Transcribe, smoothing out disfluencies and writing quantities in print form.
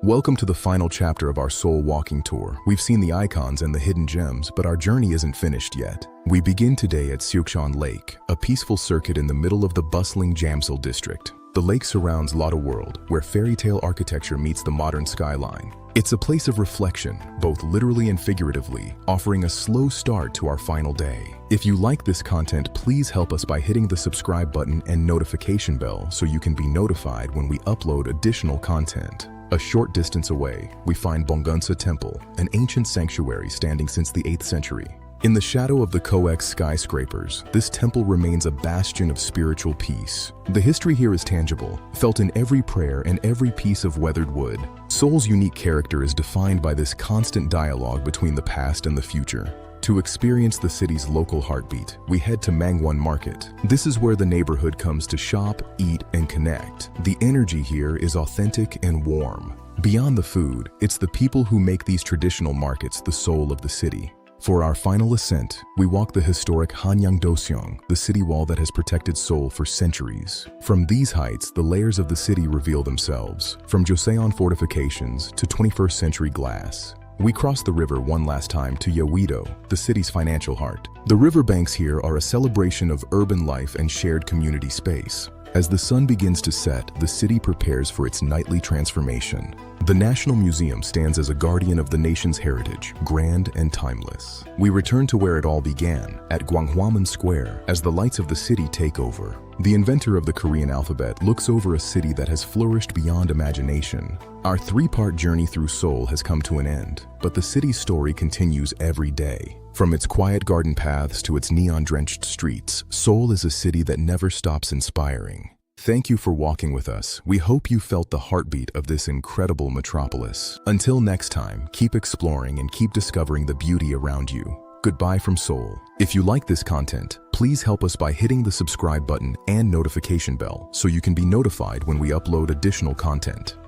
Welcome to the final chapter of our Seoul walking tour. We've seen the icons and the hidden gems, but our journey isn't finished yet. We begin today at Seoul Lake, a peaceful circuit in the middle of the bustling Jamsil district. The lake surrounds Lotte World, where fairy tale architecture meets the modern skyline. It's a place of reflection, both literally and figuratively, offering a slow start to our final day. If you like this content, please help us by hitting the subscribe button and notification bell so you can be notified when we upload additional content. A short distance away, we find Bongunsa Temple, an ancient sanctuary standing since the 8th century. In the shadow of the Coex skyscrapers, this temple remains a bastion of spiritual peace. The history here is tangible, felt in every prayer and every piece of weathered wood. Seoul's unique character is defined by this constant dialogue between the past and the future. To experience the city's local heartbeat, we head to Mangwon Market. This is where the neighborhood comes to shop, eat, and connect. The energy here is authentic and warm. Beyond the food, it's the people who make these traditional markets the soul of the city. For our final ascent, we walk the historic Hanyang-doseong, the city wall that has protected Seoul for centuries. From these heights, the layers of the city reveal themselves, from Joseon fortifications to 21st century glass. We cross the river one last time to Yeouido, the city's financial heart. The riverbanks here are a celebration of urban life and shared community space. As the sun begins to set, the city prepares for its nightly transformation. The National Museum stands as a guardian of the nation's heritage, grand and timeless. We return to where it all began, at Gwanghwamun Square, as the lights of the city take over. The inventor of the Korean alphabet looks over a city that has flourished beyond imagination. Our three-part journey through Seoul has come to an end, but the city's story continues every day. From its quiet garden paths to its neon-drenched streets, Seoul is a city that never stops inspiring. Thank you for walking with us. We hope you felt the heartbeat of this incredible metropolis. Until next time, keep exploring and keep discovering the beauty around you. Goodbye from Seoul. If you like this content, please help us by hitting the subscribe button and notification bell so you can be notified when we upload additional content.